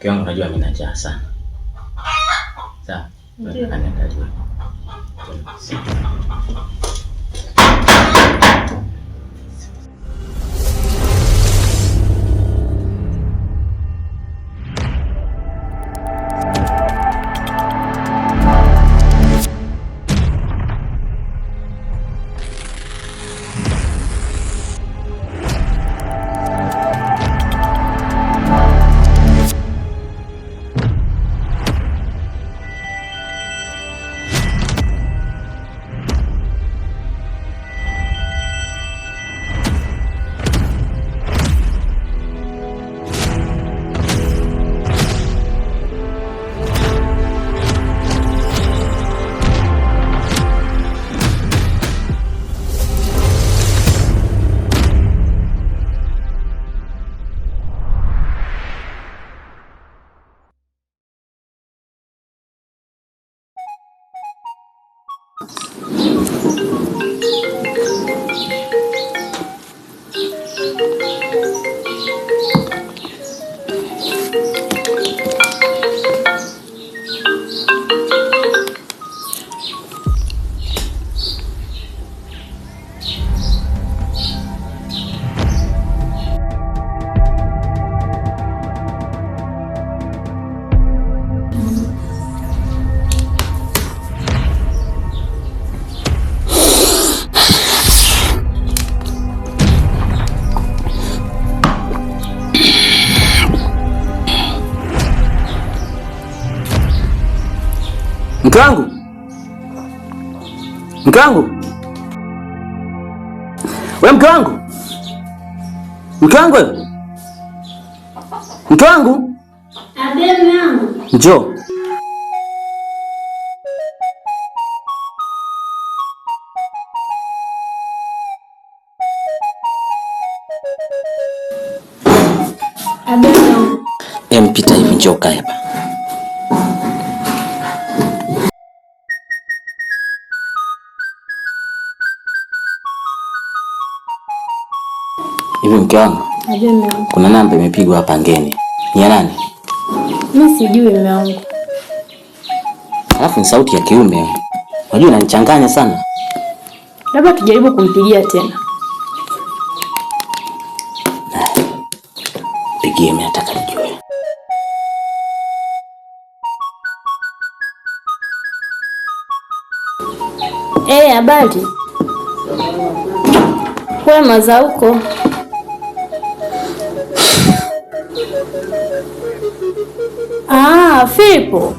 Kiwango najua mimi najaa sana. Sawa. Anaangalia. Mke wangu. Mke wangu. Wewe mke wangu. Mke wangu wewe. Mke wangu. Abe mume wangu. Njoo. Abe mume wangu. Mpita hivi njoo kae hapa. Hivi mke wangu, kuna namba imepigwa hapa ngeni. Ni ya nani? Mimi sijui mume wangu. Alafu ni sauti ya kiume. Unajua inanichanganya sana. Labda tujaribu kumpigia tena. Pigie, mimi nataka nijue. Habari. Kwema za huko? Filipo.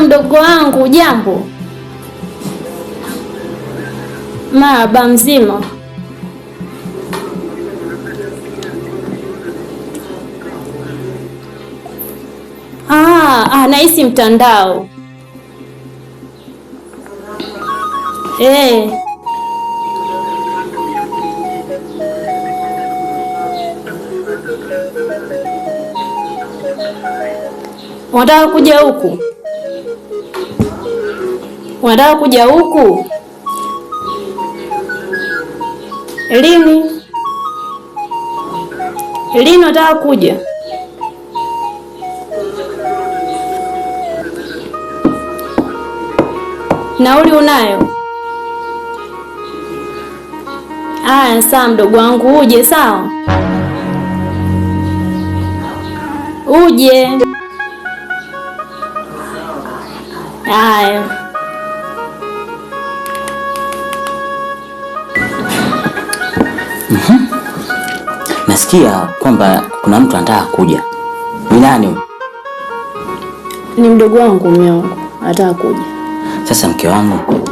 Mdogo wangu, jambo. Marahaba, mzima. Nahisi mtandao. Unataka kuja huku? Unataka kuja huku? Lini? Lini unataka kuja? Nauli unayo? Sawa mdogo wangu, uje sawa? Uje. Haya. Nasikia kwamba kuna mtu anataka kuja. Ni nani? Ni mdogo wangu, mume wangu anataka kuja. Sasa mke wangu,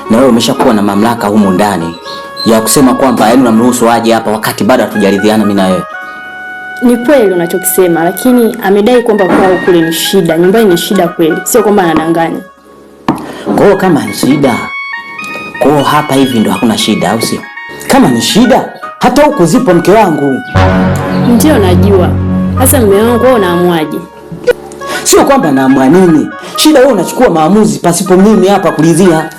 na wewe umeshakuwa na mamlaka humu ndani ya kusema kwamba yaani unamruhusu aje hapa wakati bado hatujaridhiana mimi na wewe. Ni kweli unachokisema, lakini amedai kwamba kwao kule ni shida, nyumbani ni shida kweli, sio kwamba anadanganya. Kwa hiyo kama ni shida, kwa hiyo hapa hivi ndo hakuna shida au sio? Kama ni shida, hata huko zipo mke wangu. Ndio najua. Sasa mume wangu wewe unaamwaje? Sio kwamba naamua nini. Shida wewe unachukua maamuzi pasipo mimi hapa kuridhia.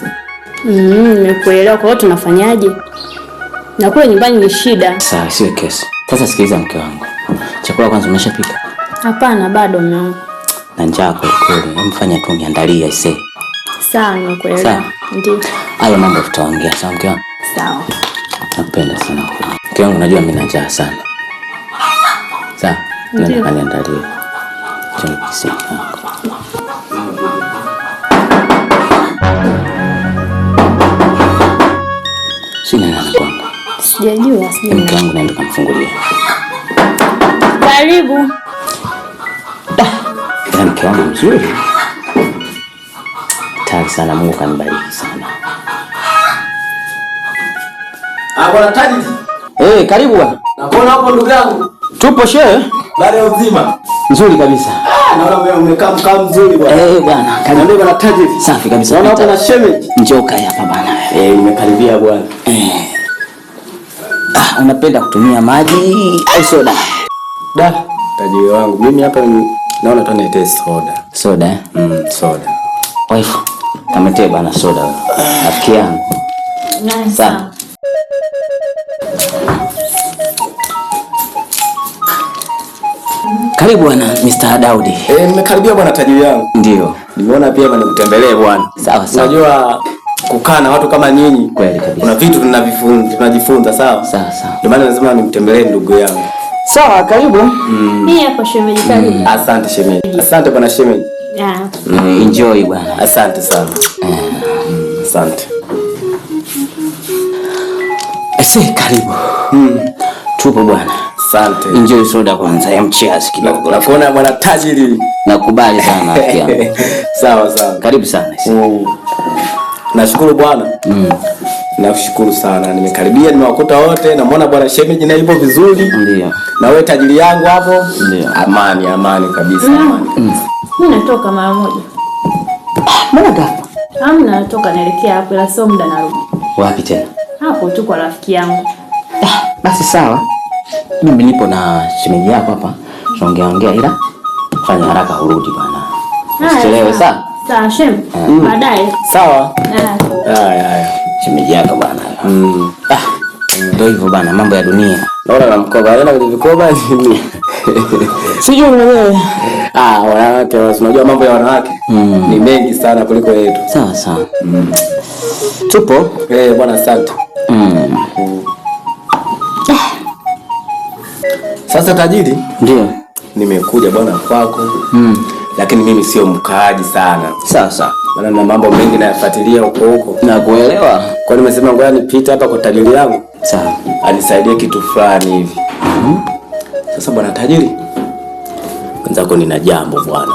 Nimekuelewa. Kwa hiyo tunafanyaje? Na kule nyumbani ni shida. Sawa, sio kesi. Sasa sikiliza mke wangu. Chakula kwanza umeshapika? Hapana, bado mume wangu. Na njaa kweli. Mfanya tu niandalie ise. Sawa, nimekuelewa. Sawa. Ndio. Hayo mambo tutaongea sawa mke wangu? Sawa. Nakupenda sana. Mke wangu najua mimi na njaa sana. Sawa. Nenda kaniandalie. Chakula kisi. Sina nani kwangu. Sijajua. Mke wangu naenda kumfungulia. Karibu. Mke wangu mzuri. Hatari sana, Mungu kanibariki sana. Bwana Tajiri. Karibu bwana. Nakuona hapo ndugu yangu. Tupo shehe. Baada ya uzima. Nzuri kabisa. Naona umekaa mkao mzuri bwana. Bwana. Karibu bwana Tajiri. Safi kabisa. Naona hapo na shemeji. Njoo kae hapa bwana. Nimekaribia bwana. Unapenda kutumia maji au soda? Tajiri wangu. Mimi hapa naona tu niletee soda. Soda? Soda. Wife, kametee bwana soda. Rafiki yangu. Sawa. Karibu bwana Mr. Daudi. Nimekaribia bwana Tajiri wangu. Ndio. Nimeona pia bwana nikutembelee bwana. Sawa sawa. Unajua kukaa na watu kama nyinyi. Kweli kabisa. Kuna vitu tunajifunza sawa? Sawa sawa. Ndio maana lazima nimtembelee ndugu yangu. Sawa, karibu. Mimi hapo shemeji, karibu. Asante shemeji. Asante bwana shemeji. Enjoy bwana. Asante sana. Asante. Karibu. Tupo bwana. Asante. Enjoy soda kwanza ya mchiazi kidogo. Nakuona bwana Tajiri. Nakubali sana pia. Sawa sawa. Karibu sana. Nashukuru bwana. Nashukuru sana. Nimekaribia, nimewakuta wote. Namuona bwana shemeji na yupo vizuri. Ndio. Na wewe Tajiri yangu hapo? Ndio. Amani kabisa, amani. Mimi natoka mara moja. Mbona gapo? Natoka naelekea hapo, ila sio muda narudi. Wapi tena? Hapo tu kwa rafiki yangu. Basi sawa. Mimi nipo na shemeji yako hapa. Tunaongea ila fanya haraka urudi bwana. Usichelewe sawa? Sawa shem. Baadaye. Sawa. Haya. Shemeji yako bwana. Ndio hivyo bwana, mambo ya dunia. Naona na mkoba, naona kwenye vikoba nini? Sijui mwenyewe. Wanawake, unajua mambo ya wanawake ni mengi sana kuliko yetu. Sawa sawa. Tupo? Bwana asante. Sasa Tajiri, ndio nimekuja bwana kwako. Lakini mimi sio mkaaji sana. Sawa. Maana na mambo mengi nayafuatilia huko. Na kuelewa. Kwa nini nimesema ngoja nipite hapa kwa Tajiri yangu? Sawa. Anisaidie kitu fulani hivi. Sasa bwana Tajiri, wenzako nina jambo bwana.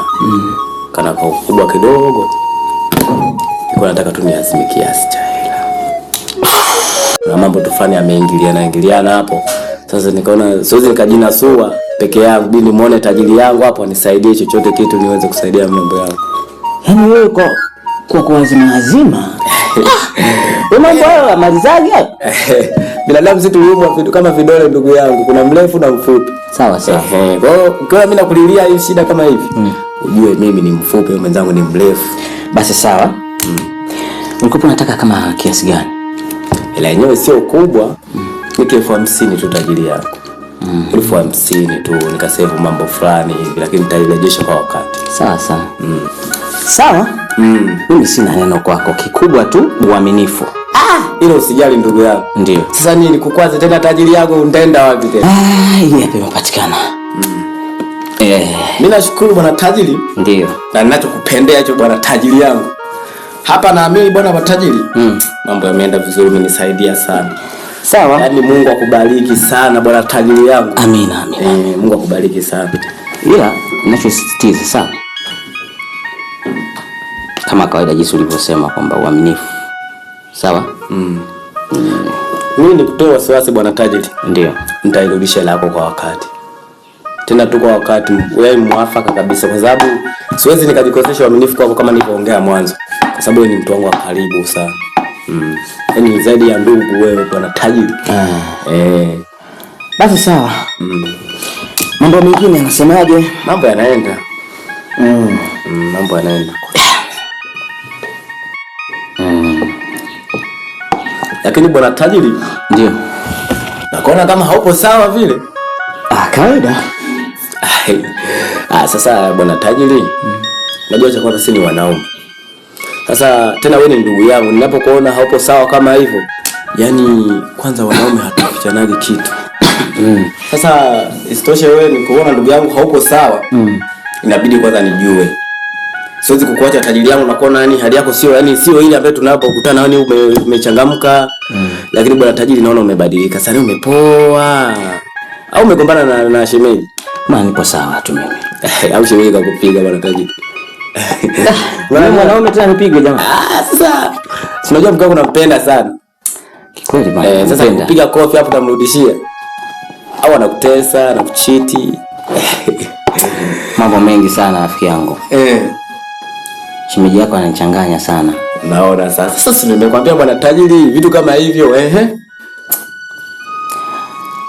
Kana kwa ukubwa kidogo. Niko nataka tu niazime kiasi cha hela. Na mambo tufani yameingiliana hapo. Sasa nikaona siwezi nikajinasua peke yangu, bili muone Tajiri yangu hapo anisaidie chochote kitu niweze kusaidia mambo yangu. Yaani wewe kwa hazima. Mambo hayo amalizaje hapo? Binadamu sisi tuliumbwa vitu kama vidole ndugu yangu, kuna mrefu na mfupi. Sawa. Kwa hiyo ukiwa mimi nakulilia hii shida kama hivi, ujue mimi ni mfupi, mwenzangu ni mrefu. Basi sawa. Ulikuwa unataka kama kiasi gani? Ila yenyewe sio kubwa. Ni 50,000 tu Tajiri yangu. 50,000 tu nikasave mambo fulani hivi, lakini nitairejesha kwa wakati. Sawa. Sawa? Mimi sina neno kwako, kikubwa tu uaminifu. Hilo usijali ndugu yangu. Ndio. Sasa nini kukwaza tena Tajiri yangu, utaenda wapi tena? Hii hapa imepatikana. Mimi nashukuru bwana Tajiri. Ndio. Na ninachokupendea hicho bwana Tajiri yangu. Hapa naamini bwana Tajiri. Mambo yameenda vizuri, umenisaidia sana. Sawa. Yaani Mungu akubariki sana bwana Tajiri yangu. Amina. Mungu akubariki sana. Ila ninachosisitiza sawa. Kama kawaida jinsi ulivyosema kwamba uaminifu. Sawa? Mimi nikutoe wasiwasi bwana Tajiri. Ndio. Nitairudisha lako kwa wakati. Tena tu kwa wakati wewe mwafaka kabisa, kwa sababu siwezi nikajikosesha uaminifu kwako kama nilivyoongea mwanzo. Kwa sababu wewe ni mtu wangu wa karibu sana. Yaani zaidi ya ndugu wewe bwana Tajiri. Basi sawa. Mambo mengine anasemaje? Mambo yanaenda. Mambo yanaenda. Lakini bwana Tajiri, ndio. nakuona kama haupo sawa vile. Kawaida. Sasa bwana tajiri, unajua cha kwanza sisi ni wanaume. Sasa tena wewe ni ndugu yangu, ninapokuona haupo sawa kama hivyo, yani kwanza wanaume hatufichanagi kitu. Sasa isitoshe wewe ni kuona ndugu yangu haupo sawa. Inabidi kwanza nijue. Siwezi kukuacha tajiri yangu na kuona yani hali yako sio ile ambayo tunapokutana yani umechangamka. Lakini bwana tajiri naona umebadilika. Sasa umepoa. Au umegombana na shemeji? Maana nipo sawa tu mimi. Au shemeji kakupiga bwana tajiri? Wewe mwanaume tena nipige jamaa. Sasa unajua mkao unampenda sana. Kweli bwana. Sasa kupiga kofi hapo utamrudishia. Au anakutesa, anakuchiti. Mambo mengi sana rafiki yangu. Shemeji yako ananichanganya sana. Naona sasa. Sasa nimekwambia bwana tajiri vitu kama hivyo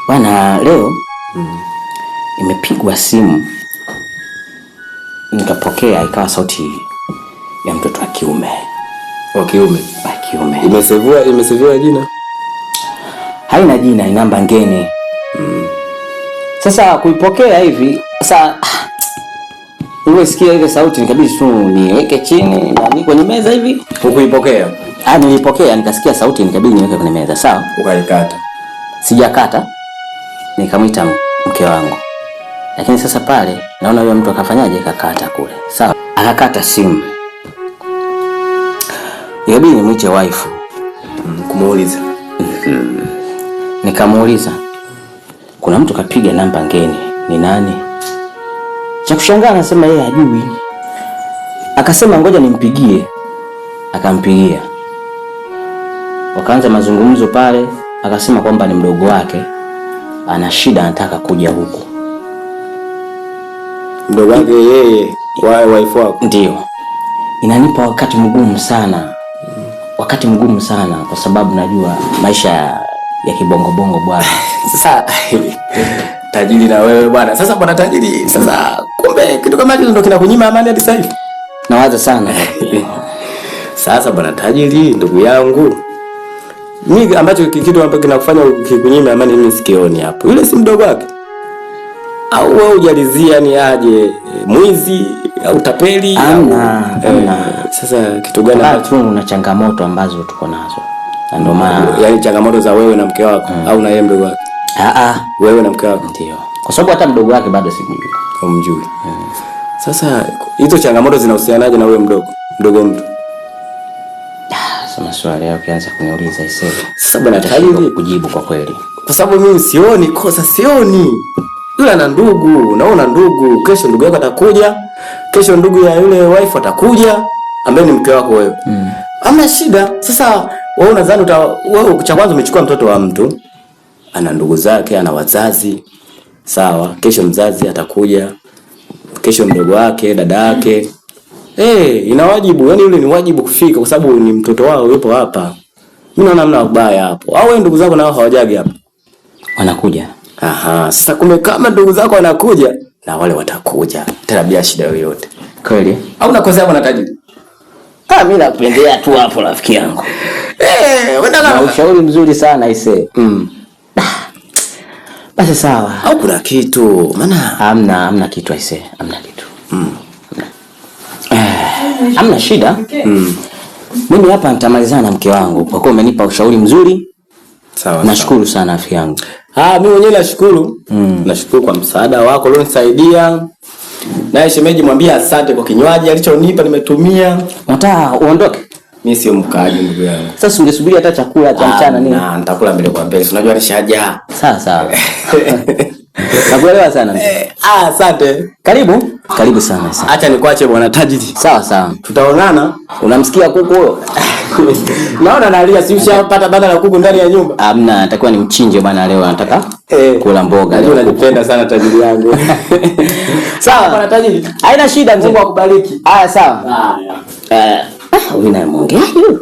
Bwana leo imepigwa simu. Nikapokea ikawa sauti ya mtoto wa kiume. Wa kiume? Wa kiume. Imeseviwa jina? Haina jina, ni namba ngeni. Sasa kuipokea hivi, sasa nilisikia ile sauti nikabidi tu niweke chini na kwenye meza hivi. Hukuipokea? Nilipokea nikasikia sauti nikabidi niweke kwenye meza, sawa? Ukaikata? Sijakata. Nikamwita mke wangu. Lakini sasa pale naona yule mtu akafanyaje, kakata kule. Sawa? Akakata simu. Ikabidi nimwite wife kumuuliza. Nikamuuliza, kuna mtu kapiga namba ngeni, ni nani? Cha kushangaa anasema yeye hajui. Akasema ngoja nimpigie. Akampigia. Wakaanza mazungumzo pale, akasema kwamba ni mdogo wake. Ana shida, anataka kuja huku. Mdogo wake yeye, wife wako? Ndio. Inanipa wakati mgumu sana. Wakati mgumu sana kwa sababu najua maisha ya kibongo bongo bwana. Sasa tajiri na wewe bwana. Sasa bwana tajiri, sasa kumbe kitu kama hicho ndio kinakunyima amani hadi sasa hivi. Nawaza sana. Sasa bwana tajiri, ndugu yangu, mimi ambacho kitu ambacho kinakufanya ukikunyima amani mimi sikioni hapo. Yule si mdogo wake? Au wewe hujalizia ni aje mwizi au tapeli? Amna. Sasa kitu gani ambacho una changamoto ambazo tuko nazo? Na ndio maana yani changamoto za wewe na mke wako au na yeye mdogo wake? Wewe na mke wako? Ndio. Kwa sababu hata mdogo wake bado simjui. Humjui. Sasa hizo changamoto zinahusianaje na wewe mdogo mtu? Sasa swali yako ukianza kuniuliza isee. Sasa bwana tajiri kujibu kwa kweli. Kwa sababu mimi sioni kosa, sioni. Yule ana ndugu, naona ndugu, kesho ndugu yako atakuja, kesho ndugu ya yule wife atakuja, ambaye ni mke wako wewe. Hamna shida. Sasa wewe unadhani wewe cha kwanza umechukua mtoto wa mtu, ana ndugu zake, ana wazazi. Sawa, kesho mzazi atakuja, kesho mdogo wake, dada yake. Ina wajibu, yani yule ni wajibu kufika kwa sababu ni mtoto wao yupo hapa. Mimi naona hamna ubaya hapo. Au wewe ndugu zako nao hawajagi hapa? Wanakuja. Sasa kumbe kama ndugu zako wanakuja na wale watakuja tena bila shida yoyote. Kweli? Au unakosea bwana tajiri? Mimi napendea tu hapo rafiki yangu. Wenda ushauri mzuri sana ise. Basi sawa. Au kuna kitu? Maana hamna kitu ise, hamna kitu. Hamna shida. Mimi hapa nitamalizana na mke wangu kwa kuwa umenipa ushauri mzuri. Sawa. Nashukuru sana rafiki yangu. Mimi mwenyewe nashukuru. Nashukuru kwa msaada wako ulionisaidia. Naye shemeji mwambie asante kwa kinywaji alichonipa nimetumia. Nataka uondoke. Mimi sio mkaji ndugu yangu. Sasa ungesubiri hata chakula cha mchana nini? Nitakula mbele kwa mbele. Unajua nishajaa. Sawa. Nakuelewa sana. Asante. Karibu sana. Acha nikuache bwana tajiri. Sawa. Tutaonana. Unamsikia kuku huyo? Naona nalia, si ushapata banda la kuku ndani ya nyumba? Hamna, natakuwa ni mchinje bwana leo, nataka kula mboga leo. Unanipenda sana tajiri yangu. Sawa bwana tajiri. Haina shida mzee. Mungu akubariki. Sawa. Wewe na mwongea hiyo.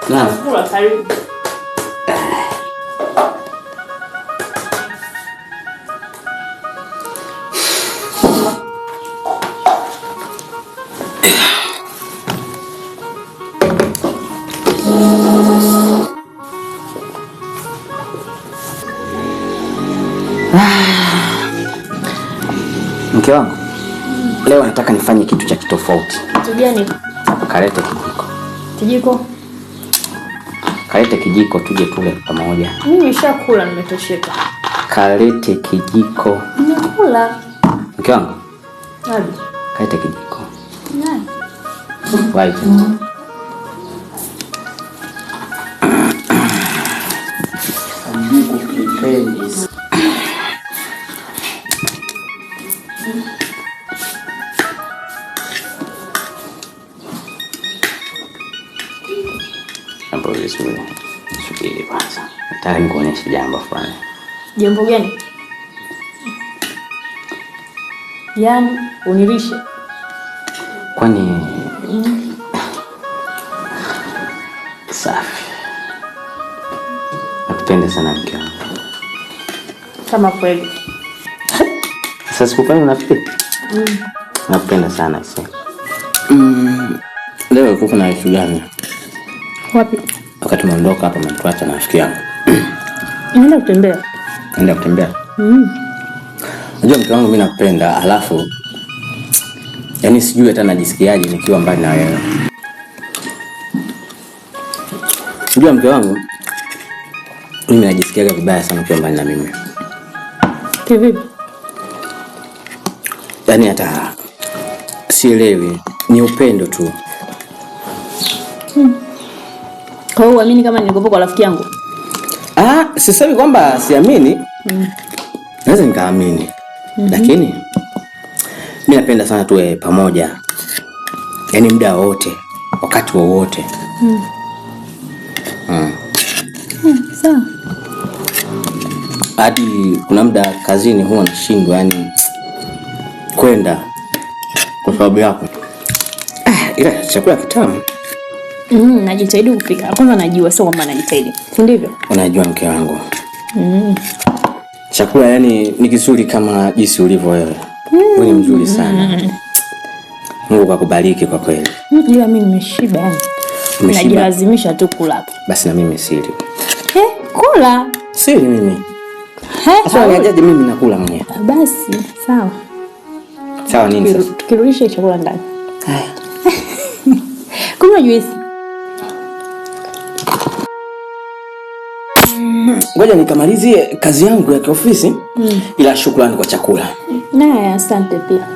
Naam. Kula karibu. Mke wangu, leo nataka nifanye kitu cha kitofauti. Kitu gani? Kalete kijiko. Kijiko? Kalete kijiko tuje tule pamoja. Mimi nimeshakula, nimetosheka. Kalete kijiko. Nimekula. Mke wangu. Hadi. Kalete kijiko. Nani? Waje. Kijiko kipendi. Hapo vizuri. Subiri kwanza. Nataka nikuonyeshe jambo fulani. Jambo gani? Yaani unilishe. Kwani safi. Nakupenda sana mke wangu. Kama kweli. Sasa sikupenda unafikiri? Nakupenda sana sasa. Leo kuko na kitu gani? Wapi? Wakati tumeondoka hapa mtuacha na rafiki yangu. Naenda kutembea. Naenda kutembea? Unajua mke wangu mimi nakupenda, alafu yaani sijui hata najisikiaje nikiwa mbali na wewe. Unajua mke wangu mimi najisikiaga vibaya sana ukiwa mbali na mimi. Kivipi? Yaani hata sielewi, ni upendo tu. Kwa hiyo uamini kama nilikopo kwa rafiki yangu? Sisemi kwamba siamini. Naweza nikaamini. Lakini mimi napenda sana tuwe pamoja. Yaani muda wote, wakati wowote. Sawa. Hadi kuna muda kazini huwa nashindwa yani kwenda kwa sababu yako. Ila chakula kitamu. Najitahidi kupika. Kwanza najua, sio kwamba najitahidi. Si ndivyo? Unajua mke wangu. Chakula yani ni kizuri kama jinsi ulivyo wewe. Wewe ni mzuri sana. Mungu akubariki kwa kweli. Ila mimi nimeshiba yani. Najilazimisha tu kula hapo. Basi na mimi siri. Kula? Siri mimi. Sasa niaje mimi nakula mwenyewe. Basi, sawa. Sawa nini sasa? Tukirudisha chakula ndani. Haya. Kunywa juisi. Ngoja nikamalizie kazi yangu ya kiofisi. Ila shukrani kwa chakula. Naye asante pia.